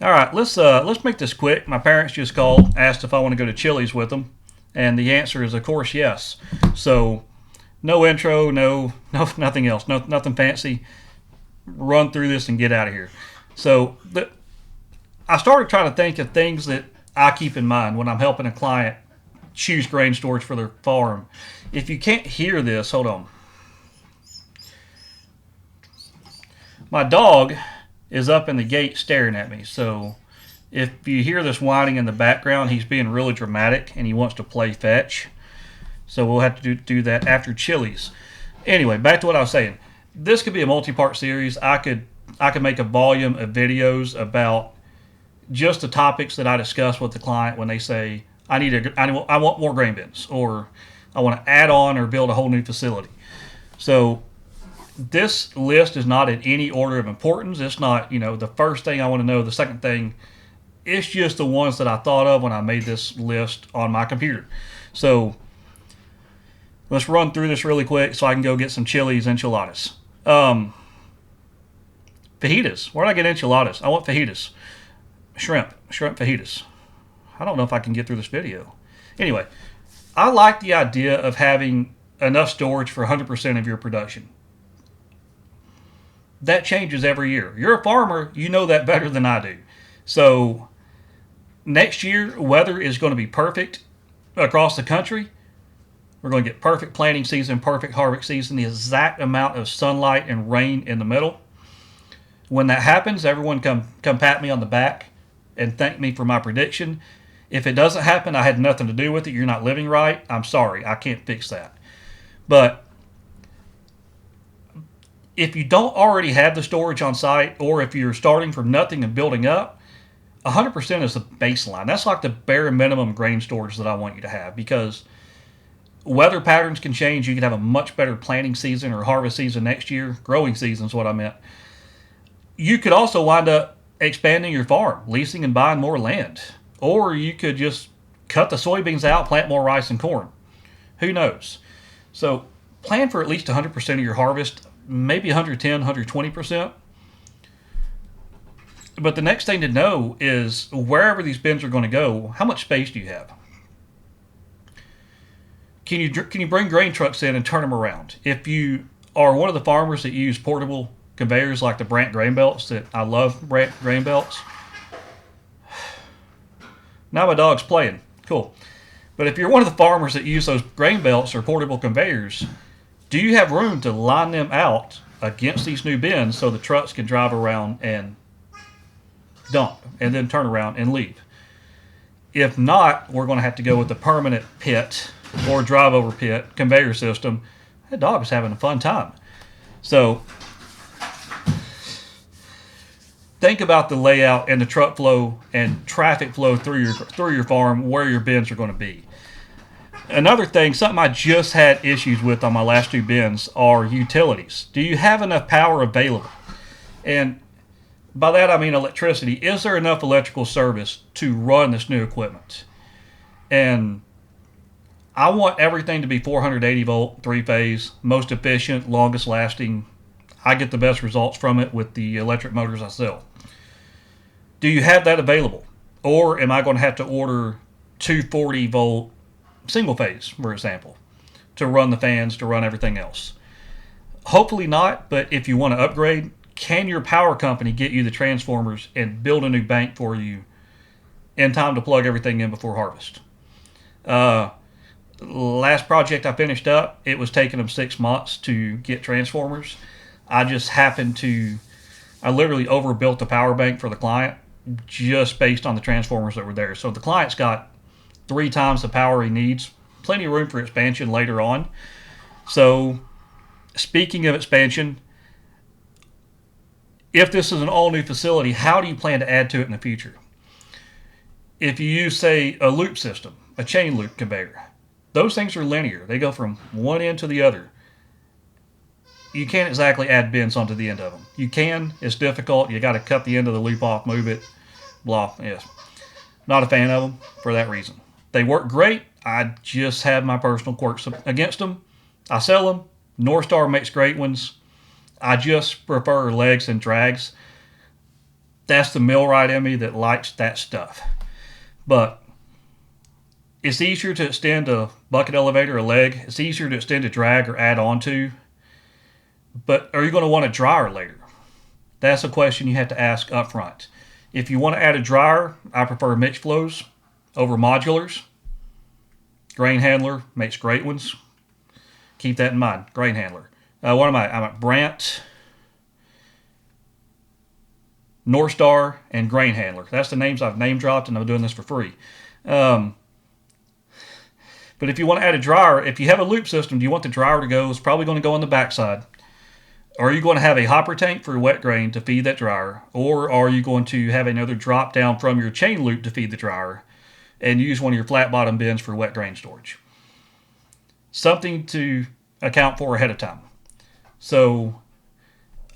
All right, let's make this quick. My parents just called, asked if I want to go to Chili's with them, and the answer is of course yes. So no intro, no nothing else, nothing fancy. Run through this and get out of here. So I started trying to think of things that I keep in mind when I'm helping a client choose grain storage for their farm. If you can't hear this, hold on. My dog is up in the gate staring at me. So if you hear this whining in the background, he's being really dramatic and he wants to play fetch. So we'll have to do that after Chili's. Anyway, back to what I was saying. This could be a multi-part series. I could make a volume of videos about just the topics that I discuss with the client when they say I want more grain bins, or I want to add on or build a whole new facility. So this list is not in any order of importance. It's not, the first thing I want to know, the second thing. It's just the ones that I thought of when I made this list on my computer. So let's run through this really quick so I can go get some Chili's enchiladas. Fajitas. Where did I get enchiladas? I want fajitas. Shrimp fajitas. I don't know if I can get through this video. Anyway, I like the idea of having enough storage for 100% of your production. That changes every year. You're a farmer, you know that better than I do. So next year, weather is going to be perfect across the country. We're going to get perfect planting season, perfect harvest season, the exact amount of sunlight and rain in the middle. When that happens, everyone come pat me on the back and thank me for my prediction. If it doesn't happen, I had nothing to do with it. You're not living right. I'm sorry. I can't fix that. But if you don't already have the storage on site, or if you're starting from nothing and building up, 100% is the baseline. That's like the bare minimum grain storage that I want you to have, because weather patterns can change. You can have a much better planting season or harvest season next year. Growing season is what I meant. You could also wind up expanding your farm, leasing and buying more land. Or you could just cut the soybeans out, plant more rice and corn. Who knows? So plan for at least 100% of your harvest, maybe 110, 120%. But the next thing to know is wherever these bins are going to go, how much space do you have? Can you bring grain trucks in and turn them around? If you are one of the farmers that use portable conveyors like the Brandt grain belts, that I love Brandt grain belts. Now my dog's playing. Cool. But if you're one of the farmers that use those grain belts or portable conveyors, do you have room to line them out against these new bins so the trucks can drive around and dump and then turn around and leave? If not, we're going to have to go with the permanent pit or drive over pit conveyor system. That dog is having a fun time. So think about the layout and the truck flow and traffic flow through your farm, where your bins are going to be. Another thing, something I just had issues with on my last two bins, are utilities. Do you have enough power available? And by that I mean electricity. Is there enough electrical service to run this new equipment? And I want everything to be 480 volt, 3-phase, most efficient, longest lasting. I get the best results from it with the electric motors I sell. Do you have that available? Or am I going to have to order 240 volt single phase, for example, to run the fans, to run everything else? Hopefully not, but if you want to upgrade, can your power company get you the transformers and build a new bank for you in time to plug everything in before harvest? Last project I finished up, it was taking them 6 months to get transformers. I literally overbuilt the power bank for the client just based on the transformers that were there. So the client's got 3 times the power he needs, plenty of room for expansion later on. So speaking of expansion, if this is an all-new facility, how do you plan to add to it in the future? If you use, say, a loop system, a chain loop conveyor, those things are linear. They go from one end to the other. You can't exactly add bins onto the end of them. You can. It's difficult. You got to cut the end of the loop off, move it, blah. Yes. Not a fan of them for that reason. They work great. I just have my personal quirks against them. I sell them. North Star makes great ones. I just prefer legs and drags. That's the millwright in me that likes that stuff. But it's easier to extend a bucket elevator, a leg. It's easier to extend a drag or add on to. But are you going to want a dryer later? That's a question you have to ask up front. If you want to add a dryer, I prefer mixed flows over modulars. Grain handler makes great ones. Keep that in mind. Grain handler. What am I? I'm at Brandt, North Star, and Grain Handler. That's the names I've name dropped, and I'm doing this for free. But if you want to add a dryer, if you have a loop system, do you want the dryer to go? It's probably going to go on the backside. Are you going to have a hopper tank for wet grain to feed that dryer? Or are you going to have another drop down from your chain loop to feed the dryer and use one of your flat bottom bins for wet grain storage? Something to account for ahead of time. So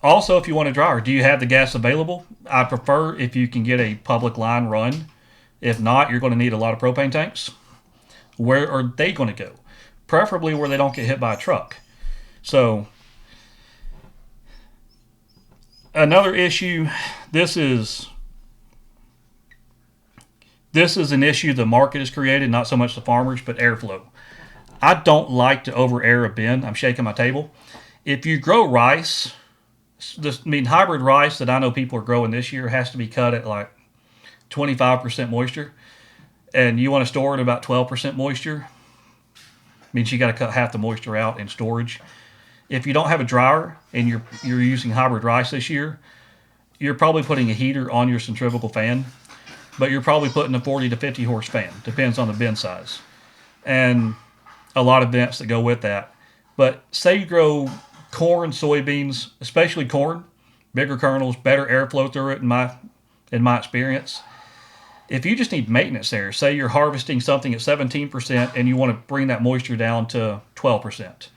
also, if you want a dryer, do you have the gas available? I prefer if you can get a public line run. If not, you're going to need a lot of propane tanks. Where are they going to go? Preferably where they don't get hit by a truck. So another issue, this is an issue the market has created, not so much the farmers, but airflow. I don't like to over air a bin. I'm shaking my table. If you grow rice, hybrid rice that I know people are growing this year has to be cut at like 25% moisture, and you want to store it at about 12% moisture. Means you got to cut half the moisture out in storage. If you don't have a dryer and you're using hybrid rice this year, you're probably putting a heater on your centrifugal fan, but you're probably putting a 40 to 50 horse fan. Depends on the bin size, and a lot of vents that go with that. But say you grow corn, soybeans, especially corn, bigger kernels, better airflow through it in my experience. If you just need maintenance there, say you're harvesting something at 17% and you want to bring that moisture down to 12%.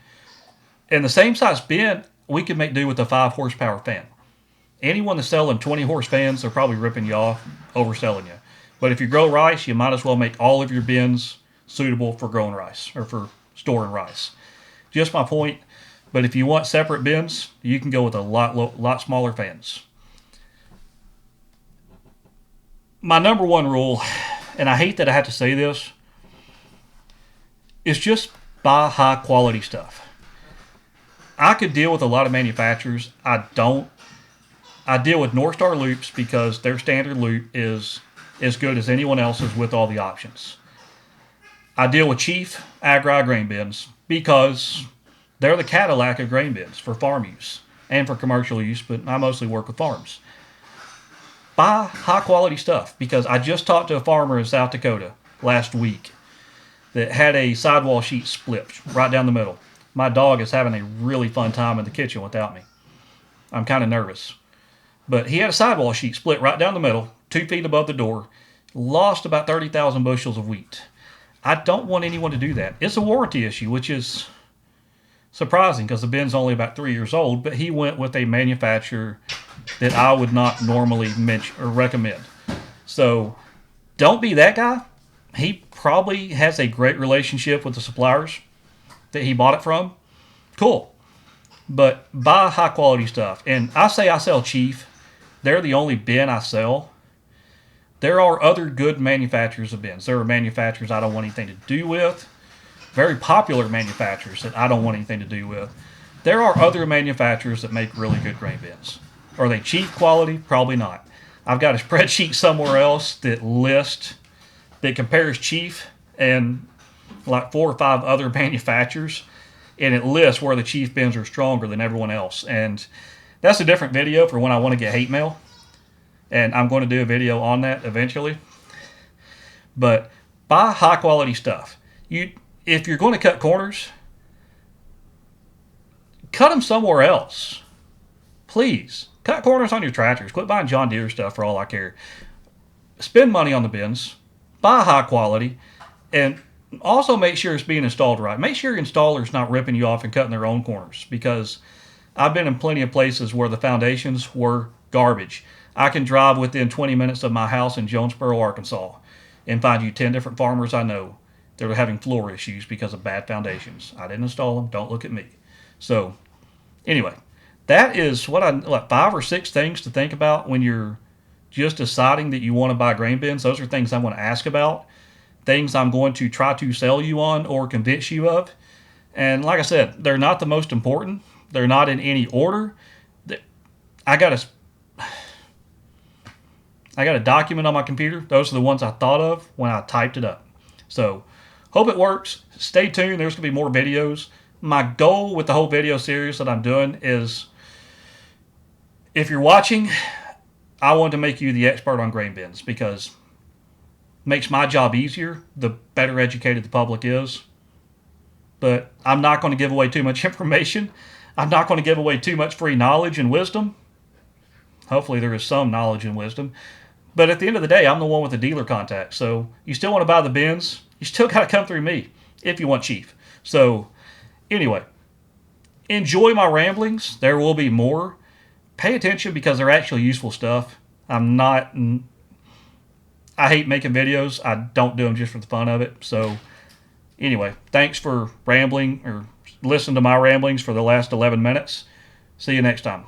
In the same size bin, we can make do with a 5 horsepower fan. Anyone that's selling 20 horse fans, they're probably ripping you off, overselling you. But if you grow rice, you might as well make all of your bins suitable for growing rice or for storing rice. Just my point. But if you want separate bins, you can go with a lot smaller fans. My number one rule, and I hate that I have to say this, is just buy high quality stuff. I could deal with a lot of manufacturers. I don't. I deal with North Star loops because their standard loop is as good as anyone else's with all the options. I deal with Chief Agri grain bins because they're the Cadillac of grain bins for farm use and for commercial use, but I mostly work with farms. Buy high quality stuff, because I just talked to a farmer in South Dakota last week that had a sidewall sheet split right down the middle. My dog is having a really fun time in the kitchen without me. I'm kind of nervous. But he had a sidewall sheet split right down the middle, 2 feet above the door, lost about 30,000 bushels of wheat. I don't want anyone to do that. It's a warranty issue, which is surprising because the bin's only about 3 years old, but he went with a manufacturer that I would not normally mention or recommend. So don't be that guy. He probably has a great relationship with the suppliers that he bought it from. Cool. But buy high quality stuff. And I say I sell Chief. They're the only bin I sell. There are other good manufacturers of bins. There are manufacturers I don't want anything to do with. Very popular manufacturers that I don't want anything to do with. There are other manufacturers that make really good grain bins. Are they Chief quality? Probably not. I've got a spreadsheet somewhere else that compares Chief and like 4 or 5 other manufacturers, and it lists where the Chief bins are stronger than everyone else. And that's a different video for when I want to get hate mail, and I'm going to do a video on that eventually. But buy high quality stuff. If you're going to cut corners, cut them somewhere else. Please, cut corners on your tractors. Quit buying John Deere stuff for all I care. Spend money on the bins. Buy high quality. And also make sure it's being installed right. Make sure your installer's not ripping you off and cutting their own corners, because I've been in plenty of places where the foundations were garbage. I can drive within 20 minutes of my house in Jonesboro, Arkansas, and find you 10 different farmers I know that are having floor issues because of bad foundations. I didn't install them. Don't look at me. So, anyway, that is 5 or 6 things to think about when you're just deciding that you want to buy grain bins, those are things I'm going to ask about, things I'm going to try to sell you on or convince you of. And like I said, they're not the most important. They're not in any order. I got a document on my computer. Those are the ones I thought of when I typed it up. So, hope it works. Stay tuned. There's going to be more videos. My goal with the whole video series that I'm doing is, if you're watching, I want to make you the expert on grain bins, because it makes my job easier the better educated the public is. But I'm not going to give away too much information. I'm not going to give away too much free knowledge and wisdom. Hopefully there is some knowledge and wisdom. But at the end of the day, I'm the one with the dealer contact. So you still want to buy the bins, you still got to come through me if you want cheap. So anyway, enjoy my ramblings. There will be more. Pay attention because they're actually useful stuff. I hate making videos. I don't do them just for the fun of it. So anyway, thanks for rambling or listening to my ramblings for the last 11 minutes. See you next time.